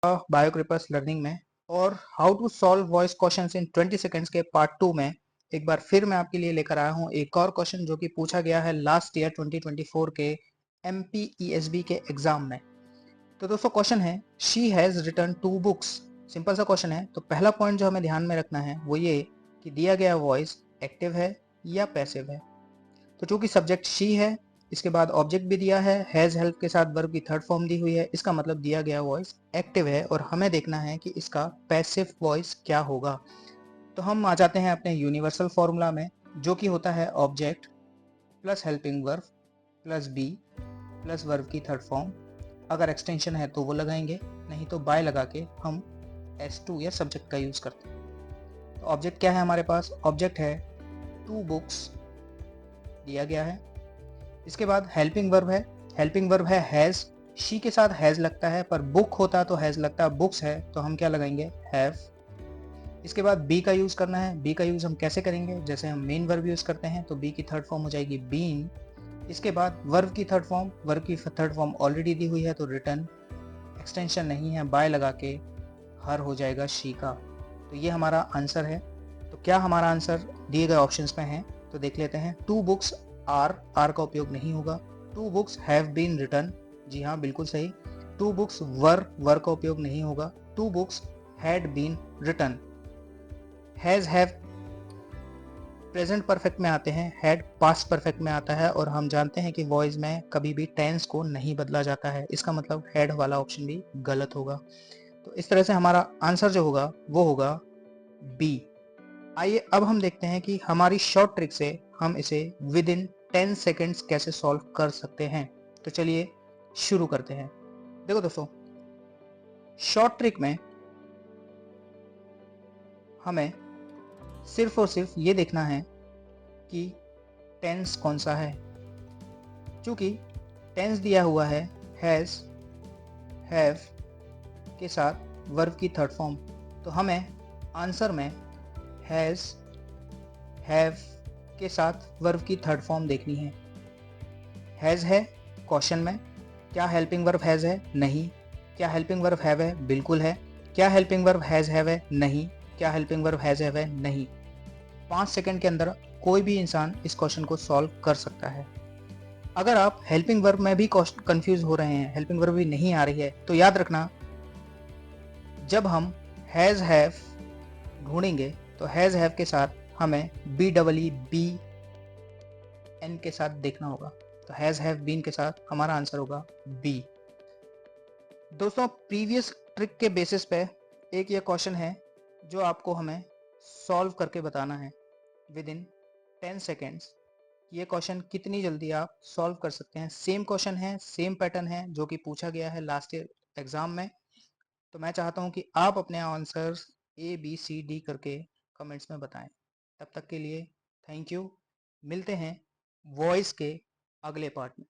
बायोक्रिपर्स learning में और how to solve voice questions in 20 seconds के पार्ट 2 में एक बार फिर मैं आपके लिए लेकर आया हूं एक और क्वेश्चन जो कि पूछा गया है लास्ट ईयर 2024 के MPESB के एग्जाम में। तो दोस्तों क्वेश्चन है she has written 2 books. Simple सा क्वेश्चन है। तो पहला पॉइंट जो हमें ध्यान में रखना है वो ये कि दिया गया वॉइस एक्टिव है या पैसिव है। तो चूंकि सब्जेक्ट शी है, इसके बाद ऑब्जेक्ट भी दिया है, हैज हेल्प के साथ वर्ब की थर्ड फॉर्म दी हुई है, इसका मतलब दिया गया वॉइस एक्टिव है और हमें देखना है कि इसका पैसिव वॉइस क्या होगा। तो हम आ जाते हैं अपने यूनिवर्सल फॉर्मूला में, जो कि होता है object plus helping verb plus be plus verb की थर्ड फॉर्म। अगर एक्सटेंशन है तो वो लगाएंगे, नहीं तो बाय लगा के हम S2 या सब्जेक्ट का यूज करते हैं। तो ऑब्जेक्ट क्या है हमारे पास? ऑब्जेक्ट है 2 बुक्स दिया गया है। इसके बाद हेल्पिंग वर्ब है, हेल्पिंग वर्ब है हैज। शी के साथ हैज लगता है, पर बुक होता तो हैज लगता, बुक्स है तो हम क्या लगाएंगे? हैव। इसके बाद बी का यूज करना है। बी का यूज हम कैसे करेंगे? जैसे हम मेन वर्ब यूज करते हैं, तो बी की थर्ड फॉर्म हो जाएगी बीन। इसके बाद वर्ब की थर्ड फॉर्म, वर्ब की थर्ड फॉर्म ऑलरेडी दी हुई है तो रिटर्न। एक्सटेंशन नहीं है, बाय लगा के हर हो जाएगा शी का। तो ये हमारा आंसर है। तो क्या हमारा आंसर दिए गए ऑप्शंस में है? तो देख लेते हैं। 2 बुक्स आर का उपयोग नहीं होगा। 2 बुक्स हैव बीन रिटन, जी हाँ बिल्कुल सही। 2 बुक्स वर का उपयोग नहीं होगा। 2 books had been written. Has have present perfect में आते हैं, हैड पास्ट परफेक्ट में आता है और हम जानते हैं कि वॉइस में कभी भी टेंस को नहीं बदला जाता है, इसका मतलब हैड वाला ऑप्शन भी गलत होगा। तो इस तरह से हमारा आंसर जो होगा वो होगा बी। आइए अब हम देखते हैं कि हमारी शॉर्ट ट्रिक से हम इसे विद इन 10 सेकेंड्स कैसे सॉल्व कर सकते हैं। तो चलिए शुरू करते हैं। देखो दोस्तों, शॉर्ट ट्रिक में हमें सिर्फ और सिर्फ ये देखना है कि टेंस कौन सा है। चूंकि टेंस दिया हुआ है हैज हैव के साथ वर्ब की थर्ड फॉर्म, तो हमें आंसर में हैज हैव के साथ वर्ब की थर्ड फॉर्म देखनी है। हैज है क्वेश्चन में, क्या हेल्पिंग वर्ब हैज है? नहीं। क्या हेल्पिंग वर्ब हैव है? बिल्कुल है। क्या हेल्पिंग वर्ब हैज हैव है? नहीं। क्या हेल्पिंग वर्ब हैज हैव है? नहीं। 5 सेकंड के अंदर कोई भी इंसान इस क्वेश्चन को सॉल्व कर सकता है। अगर आप हेल्पिंग वर्ब में भी कंफ्यूज हो रहे हैं, हेल्पिंग वर्ब भी नहीं आ रही है, तो याद रखना जब हम हैज हैव ढूंढेंगे तो हैज हैव के साथ हमें BEEN के साथ देखना होगा। तो हैज हैव बीन के साथ हमारा आंसर होगा बी। दोस्तों प्रीवियस ट्रिक के बेसिस पे एक ये क्वेश्चन है जो आपको हमें सॉल्व करके बताना है विद इन 10 सेकेंड्स। ये क्वेश्चन कितनी जल्दी आप सॉल्व कर सकते हैं। सेम क्वेश्चन है, सेम पैटर्न है जो कि पूछा गया है लास्ट ईयर एग्जाम में। तो मैं चाहता हूं कि आप अपने आंसर्स ABCD करके कमेंट्स में बताएं। तब तक के लिए थैंक यू। मिलते हैं वॉइस के अगले पार्ट में।